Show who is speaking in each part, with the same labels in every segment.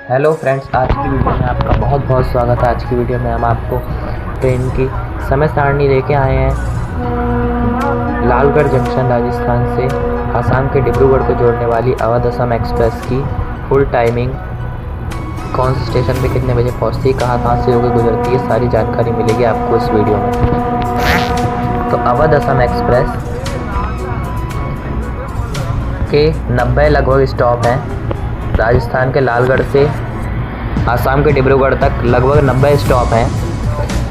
Speaker 1: Hello friends, आज की video में आपका बहुत बहुत स्वागत है। आज की वीडियो में हम आपको ट्रेन की समय सारणी लेके आए हैं। लालगढ़ जंक्शन राजस्थान से आसाम के डिब्रूगढ़ को जोड़ने वाली अवध असम एक्सप्रेस की फुल टाइमिंग, कौन से स्टेशन पे कितने बजे पहुंचती है, कहाँ से होकर गुजरती है, सारी जानकारी मिलेगी आपको इस वीडियो में। तो अवध असम एक्सप्रेस के 90 लगभग स्टॉप हैं। राजस्थान के लालगढ़ से आसाम के डिब्रूगढ़ तक लगभग 90 स्टॉप हैं।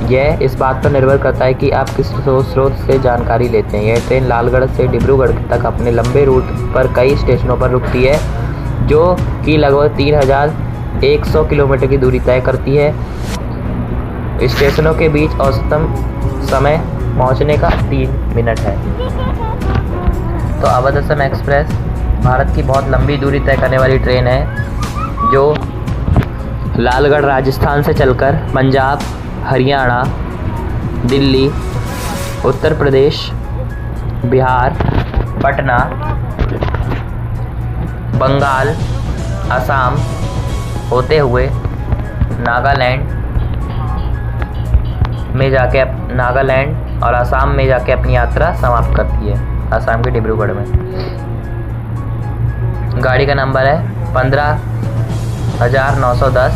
Speaker 1: यह इस बात पर निर्भर करता है कि आप किस स्रोत से जानकारी लेते हैं। यह ट्रेन लालगढ़ से डिब्रूगढ़ तक अपने लंबे रूट पर कई स्टेशनों पर रुकती है, जो कि लगभग 3100 किलोमीटर की दूरी तय करती है। स्टेशनों के बीच औसतन समय पहुंचने का 3 मिनट है। तो अवध असम एक्सप्रेस भारत की बहुत लंबी दूरी तय करने वाली ट्रेन है, जो लालगढ़ राजस्थान से चलकर पंजाब, हरियाणा, दिल्ली, उत्तर प्रदेश, बिहार, पटना, बंगाल, असम होते हुए नागालैंड और असम में जाके अपनी यात्रा समाप्त करती है। असम के डिब्रूगढ़ में गाड़ी का नंबर है 15,910।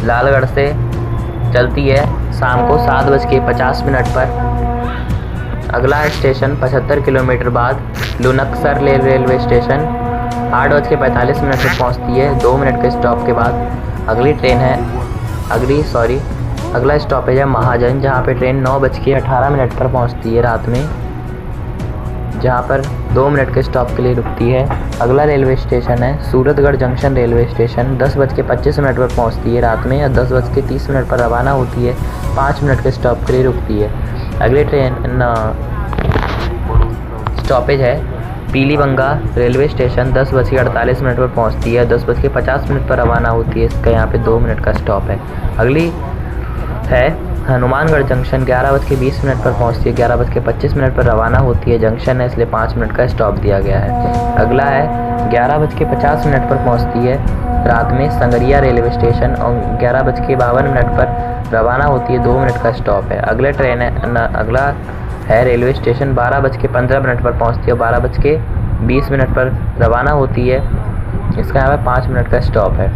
Speaker 1: लालगढ़ से चलती है शाम को 7:50 पर। अगला स्टेशन 75 किलोमीटर बाद लुनकसर रेलवे स्टेशन 8:45 पर पहुंचती है। 2 मिनट के स्टॉप के बाद अगला स्टॉपेज है महाजन, जहां पे ट्रेन 9:18 पर पहुंचती है रात में, जहां पर 2 मिनट के स्टॉप के लिए रुकती है। अगला रेलवे स्टेशन है सूरतगढ़ जंक्शन रेलवे स्टेशन, 10:25 पर पहुंचती है रात में और 10:30 पर रवाना होती है। 5 मिनट के स्टॉप के लिए रुकती है। अगली ट्रेन स्टॉपेज है पीलीबंगा रेलवे स्टेशन, 10:48 पर पहुंचती है, 10:50 पर रवाना होती है। इसका यहाँ पे 2 मिनट का स्टॉप है। अगली है हनुमानगढ़ जंक्शन, 11:20 पर पहुंचती है, 11:25 पर रवाना होती है। जंक्शन है इसलिए 5 मिनट का स्टॉप दिया गया है। अगला है 11:50 पर पहुंचती है रात में संगरिया रेलवे स्टेशन और 11:52 पर रवाना होती है। 2 मिनट का स्टॉप है। अगला है रेलवे स्टेशन 12:15 पर पहुंचती है और 12:20 पर रवाना होती है। इसका यहाँ पर 5 मिनट का स्टॉप है।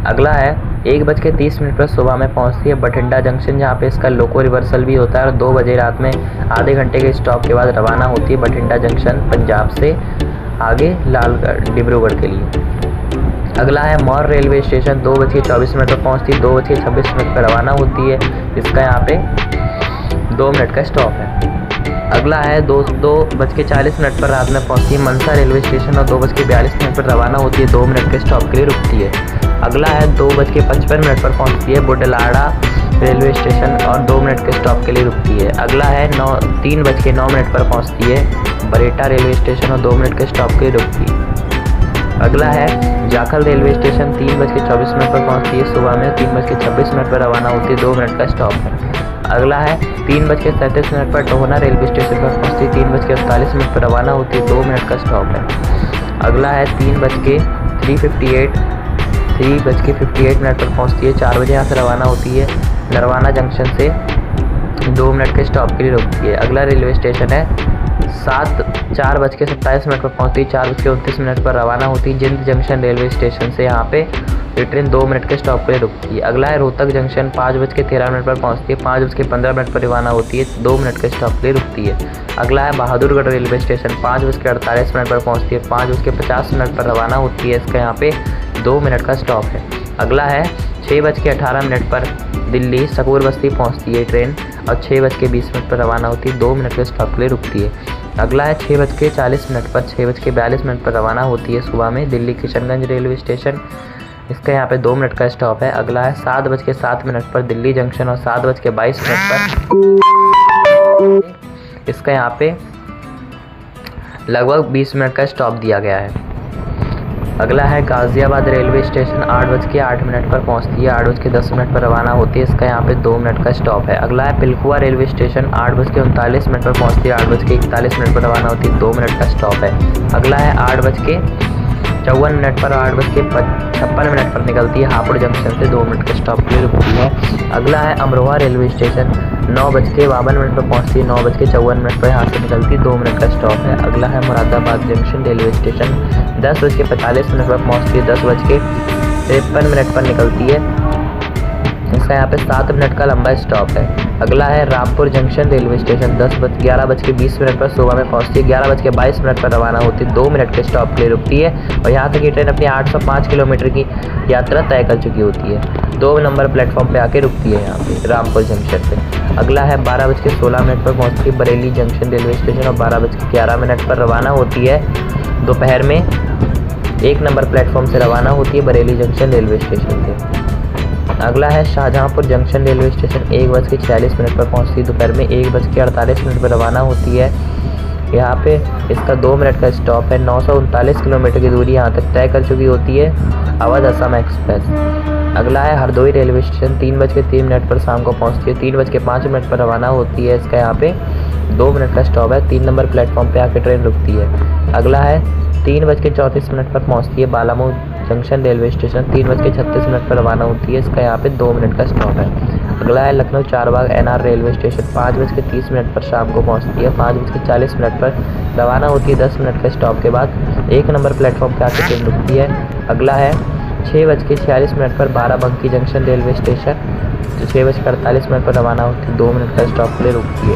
Speaker 1: अगला है 1:30 पर सुबह में पहुंचती है बठिंडा जंक्शन, जहाँ पे इसका लोको रिवर्सल भी होता है और 2 बजे रात में आधे घंटे के स्टॉप के बाद रवाना होती है बठिंडा जंक्शन पंजाब से आगे लालगढ़ डिब्रूगढ़ के लिए। अगला है मौर रेलवे स्टेशन, 2:24 पर पहुंचती है, 2:26 पर रवाना होती है। इसका यहाँ पे 2 मिनट का स्टॉप है। अगला है 2:40 पर रात में पहुंचती है मनसा रेलवे स्टेशन और 2:42 पर रवाना होती है। 2 मिनट के स्टॉप के लिए रुकती है। अगला है 2:55 पर पहुंचती है बुडलाड़ा रेलवे स्टेशन और 2 मिनट के स्टॉप के लिए रुकती है। अगला है 3:09 पर पहुंचती है बरेटा रेलवे स्टेशन और 2 मिनट के स्टॉप के लिए रुकती है। अगला है जाखल रेलवे स्टेशन, 3:24 पर पहुंचती है सुबह में, 3:26 पर रवाना होती है। 2 मिनट का स्टॉप है। अगला है 3:37 पर टोहना रेलवे स्टेशन पर पहुंचती है, 3:48 पर रवाना होती है। 2 मिनट का स्टॉप है। अगला है 3:58 पर पहुंचती है, 4 बजे यहाँ से रवाना होती है। नरवाना जंक्शन से 2 मिनट के स्टॉप के लिए रुकती है। अगला रेलवे स्टेशन है 4:27 पर पहुंचती है, 4:29 पर रवाना होती है जिंद जंक्शन रेलवे स्टेशन से। यहाँ पे ये ट्रेन 2 मिनट के स्टॉप के लिए रुकती है। अगला है रोहतक जंक्शन, 5:13 पर पहुंचती है, 5:15 पर रवाना होती है, 2 मिनट के स्टॉप के लिए रुकती है। अगला है बहादुरगढ़ रेलवे स्टेशन, 5:48 पर पहुंचती है, 5:50 पर रवाना होती है। इसका यहाँ पे 2 मिनट का स्टॉप है। अगला है 6:18 पर दिल्ली सकूर बस्ती पहुंचती है ट्रेन और 6:20 पर रवाना होती है। 2 मिनट के स्टॉप के लिए रुकती है। अगला है 6:40 पर 6:42 पर रवाना होती है सुबह में दिल्ली किशनगंज रेलवे स्टेशन। इसका यहाँ पे 2 मिनट का स्टॉप है। अगला है 7:07 पर दिल्ली जंक्शन और 7:22 पर इसका यहाँ पे लगभग 20 मिनट का स्टॉप दिया गया है। अगला है गाज़ियाबाद रेलवे स्टेशन, 8:08 पर पहुंचती है, 8:10 पर रवाना होती है। इसका यहाँ पे 2 मिनट का स्टॉप है। अगला है पिलखुआ रेलवे स्टेशन, 8:39 पर पहुंचती है, 8:41 पर रवाना होती है, 2 मिनट का स्टॉप है। अगला है 54 पर 8:56 पर निकलती है। हापुड़ जंक्शन से 2 मिनट के स्टॉप के लिए रुकती है। अगला है अमरोहा रेलवे स्टेशन, 9:52 पर पहुँचती है। 9:54 पर यहाँ से निकलती है, 2 मिनट का स्टॉप है। अगला है मुरादाबाद जंक्शन रेलवे स्टेशन, 10:45 पर पहुँचती है। 10:53 पर निकलती है। इसका यहाँ पे 7 मिनट का लंबा स्टॉप है। अगला है रामपुर जंक्शन रेलवे स्टेशन, 11:20 पर सुबह में पहुँचती है। 11:22 पर रवाना होती है, 2 मिनट के स्टॉप के लिए रुकती है और यहाँ तक ये ट्रेन अपनी 805 किलोमीटर की यात्रा तय कर चुकी होती है। 2 नंबर प्लेटफॉर्म पे आके रुकती है यहाँ पे रामपुर जंक्शन पे। अगला है 12:16 पर पहुँचती है बरेली जंक्शन रेलवे स्टेशन और 12:11 पर रवाना होती है। दोपहर में 1 नंबर प्लेटफॉर्म से रवाना होती है बरेली जंक्शन रेलवे स्टेशन से। अगला है शाहजहाँपुर जंक्शन रेलवे स्टेशन, 1:46 पर पहुँचती है। दोपहर में 1:48 पर रवाना होती है। यहाँ पे इसका 2 मिनट का स्टॉप है। 939 किलोमीटर की दूरी यहाँ तक तय कर चुकी होती है अवध असम एक्सप्रेस। अगला है हरदोई रेलवे स्टेशन, 3:03 पर शाम को पहुँचती है। 3:05 पर रवाना होती है। इसका यहाँ पे 2 मिनट का स्टॉप है। 3 नंबर प्लेटफॉर्म पे आके ट्रेन रुकती है। अगला है 3:34 पर पहुँचती है बालामऊ जंक्शन रेलवे स्टेशन, 3:36 पर रवाना होती है। इसका यहाँ पे 2 मिनट का स्टॉप है। अगला है Lucknow Charbagh NR railway station, 5:30 पर शाम को पहुँचती है। 5:40 पर रवाना होती है। 10 मिनट के स्टॉप के बाद 1 नंबर प्लेटफॉर्म पे आकर ट्रेन रुकती है। अगला है 6:46 पर बाराबंकी जंक्शन रेलवे स्टेशन, 6:48 पर रवाना होती है। 2 मिनट का स्टॉप के लिए रुकती है।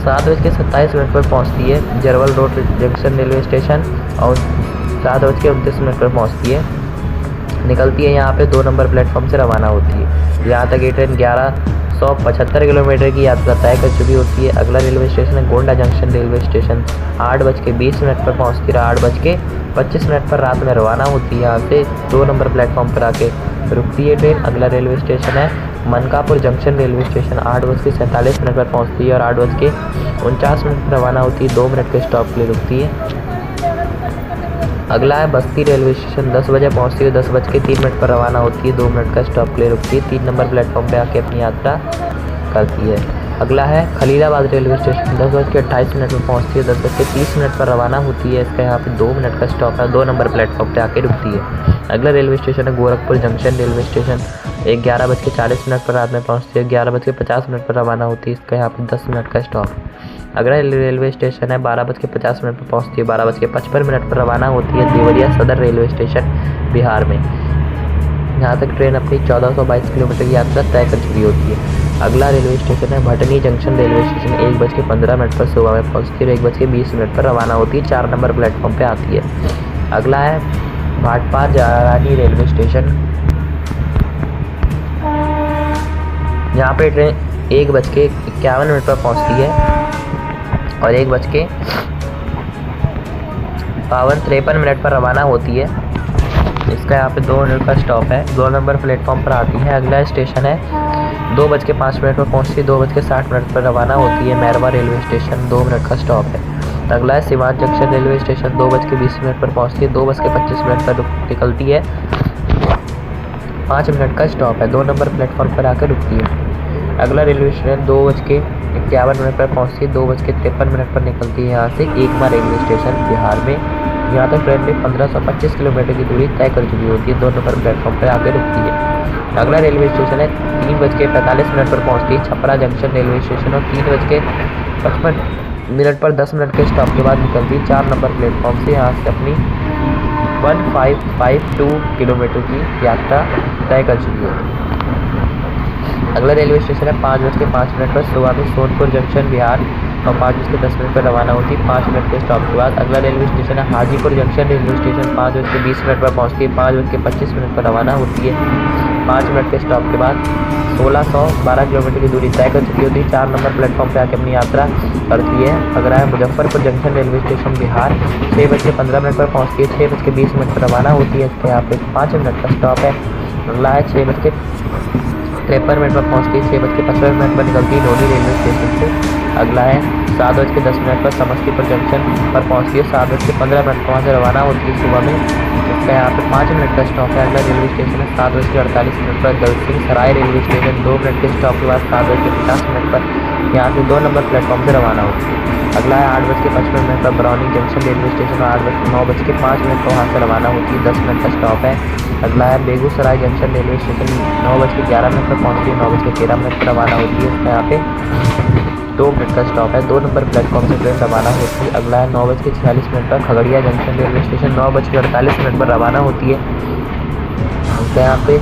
Speaker 1: 7:27 पर पहुंचती है Jarwal road junction railway station और 7:29 पर पहुंचती है। निकलती है यहाँ पे 2 नंबर प्लेटफॉर्म से रवाना होती है। यहाँ तक ये ट्रेन 1175 किलोमीटर की यात्रा तय कर चुकी होती है। अगला रेलवे स्टेशन है गोंडा जंक्शन रेलवे स्टेशन, 8:20 पर पहुँचती है। 8:25 पर रात में रवाना होती है। यहाँ से 2 नंबर प्लेटफॉर्म पर आके रुकती है ट्रेन। अगला रेलवे स्टेशन है मनकापुर जंक्शन रेलवे स्टेशन, 8:47 पर पहुँचती है और 8:49 पर रवाना होती है। 2 मिनट के स्टॉप के लिए रुकती है। अगला है बस्ती रेलवे स्टेशन, 10 बजे पहुँचती है। 10:03 पर रवाना होती है। 2 मिनट का स्टॉप के लिए रुकती है। 3 नंबर प्लेटफॉर्म पे आके अपनी यात्रा करती है। अगला है खलीलाबाद रेलवे स्टेशन, 10:28 पर पहुँचती है। 10:30 पर रवाना होती है। इसका यहाँ पे 2 मिनट का स्टॉप है। 2 नंबर प्लेटफॉर्म पे आके रुकती है। अगला रेलवे स्टेशन है गोरखपुर जंक्शन रेलवे स्टेशन, 11:40 पर रात में पहुँचती है। 11:50 पर रवाना होती है। इसका यहाँ पे 10 मिनट का स्टॉप। अगला रेलवे स्टेशन है 12:50 पर पहुँचती है। 12:55 पर रवाना होती है देवरिया सदर रेलवे स्टेशन बिहार में। यहाँ तक ट्रेन अपनी 1422 किलोमीटर की यात्रा तय कर चुकी होती है। अगला रेलवे स्टेशन है भटनी जंक्शन रेलवे स्टेशन, 1:15 पर सुबह में पहुँचती है। 1:20 पर रवाना होती है। 4 नंबर प्लेटफॉर्म पे आती है। अगला है भाटपार जारानी रेलवे स्टेशन, यहाँ पे ट्रेन 1:51 पर पहुँचती है और 1:53 पर रवाना होती है। इसका यहाँ पे 2 मिनट का स्टॉप है। 2 नंबर प्लेटफॉर्म पर आती है। अगला स्टेशन है 2:05 पर पहुँचती है। 2:60 पर रवाना होती है मैरवा रेलवे स्टेशन, 2 मिनट का स्टॉप है। अगला है सीवान जंक्शन रेलवे स्टेशन, 2:20 पर पहुँचती है। 2:25 पर निकलती है। 5 मिनट का स्टॉप है। 2 नंबर प्लेटफॉर्म पर आकर रुकती है। अगला रेलवे स्टेशन 2:51 पर पहुँचती है। 2:53 पर निकलती है यहाँ से एकमा रेलवे स्टेशन बिहार में। यहाँ तक ट्रेन में 1525 किलोमीटर की दूरी तय कर चुकी होती है। 2 नंबर प्लेटफॉर्म पर आकर रुकती है। अगला रेलवे स्टेशन है 3:45 पर पहुँचती है छपरा जंक्शन रेलवे स्टेशन और 3:55 पर 10 मिनट के स्टॉप के बाद निकलती है 4 नंबर प्लेटफॉर्म से। यहाँ से अपनी 1552 किलोमीटर की यात्रा तय कर चुकी है। अगला रेलवे स्टेशन है 5:05 पर सुबह में सोनपुर जंक्शन बिहार और 5:10 पर रवाना होती है। 5 मिनट के स्टॉप के बाद अगला रेलवे स्टेशन है हाजीपुर जंक्शन रेलवे स्टेशन, 5:20 पर पहुँचती है। 5:25 पर रवाना होती है। 5 मिनट के स्टॉप के बाद 1612 किलोमीटर की दूरी तय कर चुकी होती है। 4 नंबर प्लेटफॉर्म पर आकर अपनी यात्रा करती है। अगला है Muzaffarpur junction railway station Bihar, 6:15 पर पहुँचती है। 6:20 पर रवाना होती है। इसके यहाँ पे 5 मिनट का स्टॉप है। अगला है 6:53 पर पहुँचती है। 6:55 पर निकलती है नोनी रेलवे स्टेशन से। अगला है 7:10 पर समस्तीपुर जंक्शन पर पहुँचती है। 7:15 पर वहाँ से रवाना होती है सुबह में। इसका यहाँ पे 5 मिनट का स्टॉप है। अगला रेलवे स्टेशन है 7:48 पर दलसिंह सराय रेलवे स्टेशन, 2 मिनट के स्टॉप के बाद 7:50 पर यहाँ से 2 नंबर प्लेटफॉर्म से रवाना होती है। अगला है 8:55 पर बरौनी जंक्शन रेलवे स्टेशन और 9:05 पर वहाँ से रवाना होती है, 10 मिनट का स्टॉप है। अगला है बेगूसराय जंक्शन रेलवे स्टेशन 9:11 पर पहुँचती है, 9:13 पर रवाना होती है, इसका यहाँ पे 2 मिनट का स्टॉप है। 2 नंबर प्लेटफॉर्म से ट्रेन रवाना होती है। अगला है 9:46 पर खगड़िया जंक्शन रेलवे स्टेशन 9:48 पर रवाना होती है, इसका यहाँ पे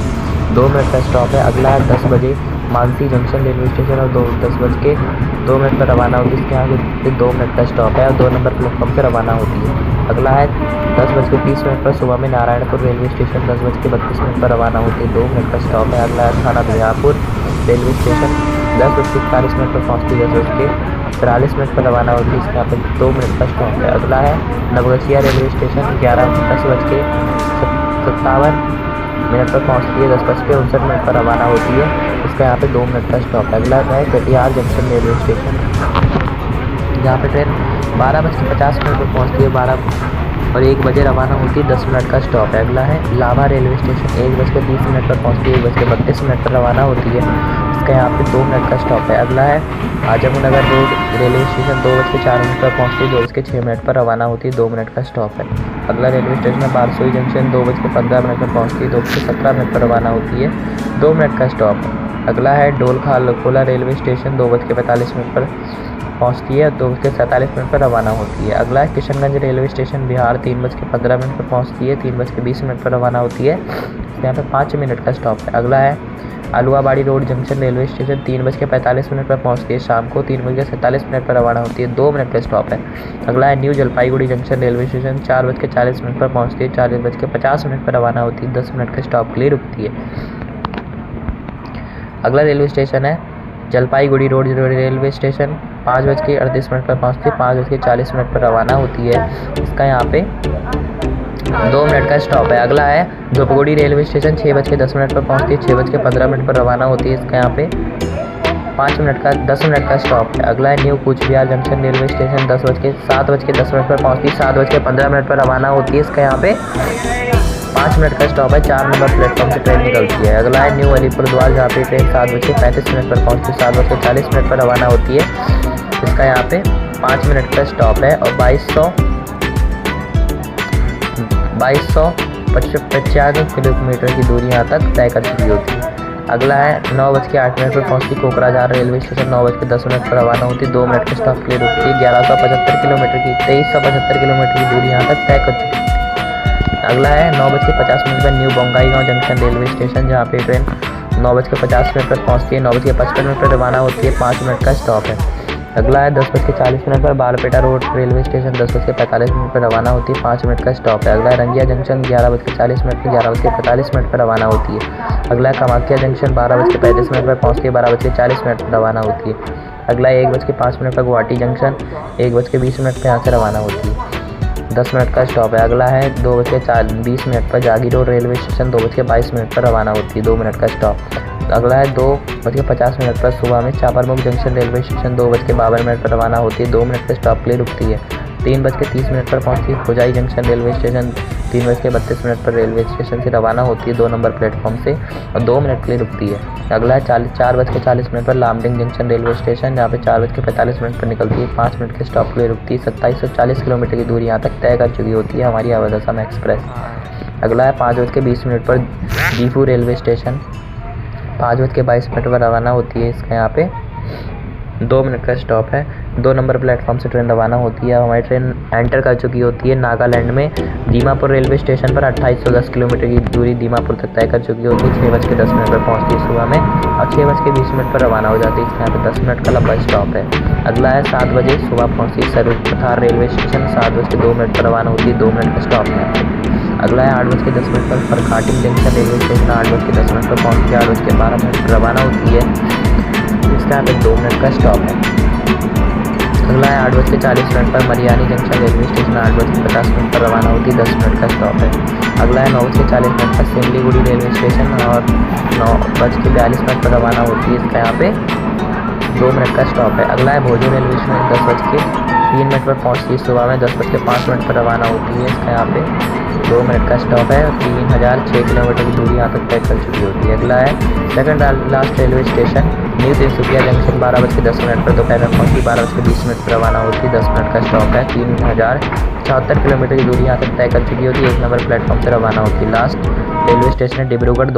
Speaker 1: 2 मिनट का स्टॉप है। अगला है 10 बजे मानसी जंक्शन रेलवे स्टेशन और 10:02 पर रवाना होती है, इसके यहाँ पे 2 मिनट का स्टॉप है और 2 नंबर प्लेटफॉर्म से रवाना होती है। अगला है 10:30 पर सुबह में नारायणपुर रेलवे स्टेशन 10:32 पर रवाना होती है, 2 मिनट का स्टॉप है। अगला है थाना बिहारपुर रेलवे स्टेशन 10:41 पर पहुँचती है, 10:43 पर रवाना होती है, इसके यहाँ पे 2 मिनट का स्टॉप है। अगला है नवगछिया रेलवे स्टेशन 10:57 पर पहुँचती है, 10:59 पर रवाना होती है, इसका यहाँ पे 2 मिनट का स्टॉप है। अगला है कटिहार जंक्शन रेलवे स्टेशन जहाँ पे ट्रेन 12:50 पर पहुँचती है, 12 बजे रवाना होती है, 10 मिनट का स्टॉप है। अगला है लाभा रेलवे स्टेशन 1:30 पर पहुँचती है, 1:32 पर रवाना होती है, इसका यहाँ पे 2 मिनट का स्टॉप है। अगला है आजमनगर रोड रेलवे स्टेशन 2:04 पर पहुँचती है, 2:06 पर रवाना होती है, 2 मिनट का स्टॉप है। अगला रेलवे स्टेशन है बारसोई जंक्शन 2:15 पर पहुँचती है, 2:17 पर रवाना होती है, 2 मिनट का स्टॉप है। अगला है डोलखा रेलवे स्टेशन 2:45 पर पहुँचती है, 2:47 पर रवाना होती है। अगला है किशनगंज रेलवे स्टेशन बिहार 3:15 पर पहुँचती है, 3:20 पर रवाना होती है, यहाँ पे 5 मिनट का स्टॉप है। अगला है आलुआबाड़ी रोड जंक्शन रेलवे स्टेशन 3:45 पर पहुँचती है, शाम को 3:47 पर रवाना होती है, 2 मिनट का स्टॉप है। अगला है new Jalpaiguri junction railway station 4:40 पर पहुँचती है, 4:50 पर रवाना होती है, 10 मिनट के स्टॉप के लिए रुकती है। अगला रेलवे स्टेशन है जलपाईगुड़ी रोड रेलवे स्टेशन 5:38 पर पहुँचती है, 5:40 पर रवाना होती है, इसका यहाँ पे 2 मिनट का स्टॉप है। अगला है धूपगुड़ी रेलवे स्टेशन 6:10 पर पहुँचती है, 6:15 पर रवाना होती है, इसका यहाँ पे 10 मिनट का स्टॉप है। अगला है new Cooch Behar junction railway station 7:10 पर पहुँचती है, 7:15 पर रवाना होती है, इसका यहाँ पे 5 मिनट का स्टॉप है। 4 नंबर प्लेटफॉर्म से ट्रेन निकलती है। अगला है न्यू अलीपुरद्वार जहाँ पे ट्रेन 7:35 पर पहुँचती है, 7:40 पर रवाना होती है, इसका यहाँ पे 5 मिनट का स्टॉप है और 2295 किलोमीटर की दूरी यहाँ तक तय कर चुकी होती है। अगला है 9:08 पर पहुँचती कोकराझार रेलवे स्टेशन 9:10 पर रवाना होती है, 2 मिनट के स्टॉप के लिए रुकती है, 2375 किलोमीटर की दूरी यहाँ तक तय कर चुकी है। अगला है 9:50 पर new Bongaigaon junction railway station जहाँ पे ट्रेन 9:50 पर पहुँचती है, 9:55 पर रवाना होती है, 5 मिनट का स्टॉप है। अगला है 10:40 पर बारपेटा रोड रेलवे स्टेशन 10:45 पर रवाना होती है, 5 मिनट का स्टॉप है। अगला है रंगिया जंक्शन 11:40 पर 11:45 पर रवाना होती है। अगला है कामाख्या जंक्शन 12:35 पर पहुँचती है, 12:40 पर रवाना होती है। अगला है 1:05 पर गुवाहाटी जंक्शन 1:20 पर यहाँ से रवाना होती है, 10 मिनट का स्टॉप है। अगला है 2:20 पर जागी रोड रेलवे स्टेशन 2:22 पर रवाना होती है, 2 मिनट का स्टॉप। अगला है 2:50 पर सुबह में चापरमुख जंक्शन रेलवे स्टेशन 2:52 पर रवाना होती है, 2 मिनट के स्टॉप के लिए रुकती है। 3:30 पर पहुँचती है खुजाई जंक्शन रेलवे स्टेशन 3:32 पर रेलवे स्टेशन से रवाना होती है, 2 नंबर प्लेटफॉर्म से और 2 मिनट के लिए रुकती है। अगला है 4:40 पर लामडिंग जंक्शन रेलवे स्टेशन जहाँ पे 4:45 पर निकलती है, 5 मिनट के स्टॉप के लिए रुकती है, 2740 किलोमीटर की दूरी यहाँ तक तय कर चुकी होती है हमारी अवध असम एक्सप्रेस। अगला है 5:20 पर जीफू रेलवे स्टेशन 5:22 पर रवाना होती है, इसका यहाँ पे 2 मिनट का स्टॉप है। 2 नंबर प्लेटफॉर्म से ट्रेन रवाना होती है। हमारी ट्रेन एंटर कर चुकी होती है नागालैंड में दीमापुर रेलवे स्टेशन पर 2810 किलोमीटर की दूरी दीमापुर तक तय कर चुकी होती है, 6:10 पर पहुँचती है सुबह में और 6:20 पर रवाना हो जाती है, इसके यहाँ पे 10 मिनट का लंबा स्टॉप है। अगला है 7 बजे सुबह पहुँचती है सरूपथार रेलवे स्टेशन 7:02 पर रवाना होती है, 2 मिनट का स्टॉप है। अगला है 8:10 पर फरखाटी जंक्शन रेलवे स्टेशन 8:10 पर पहुँचती है, 8:12 पर रवाना होती है, इसका यहाँ पे 2 मिनट का स्टॉप है। अगला है 8:40 पर मरियानी जंक्शन रेलवे स्टेशन 8:50 पर रवाना होती है, 10 मिनट का स्टॉप है। अगला है 9:40 पर सिमलीगुड़ी रेलवे स्टेशन और 9:42 पर रवाना होती है, इसका यहाँ पे 2 मिनट का स्टॉप है। अगला है भोजो रेलवे स्टेशन 10:03 पर पहुँचती है सुबह में, 10:05 पर रवाना होती है, इसका यहाँ पे 2 मिनट का स्टॉप है। 3006 किलोमीटर की दूरी यहाँ तक तय कर चुकी होती है। अगला है second last railway station new Tinsukia junction. 12:10 पर दोपहर में पहुँची। 12:20 पर रवाना होती है। 10 मिनट का स्टॉप है। 3076 किलोमीटर की दूरी यहाँ तक तय कर चुकी होती है। 1 नंबर प्लेटफॉर्म से रवाना होती है। लास्ट रेलवे स्टेशन है डिब्रूगढ़।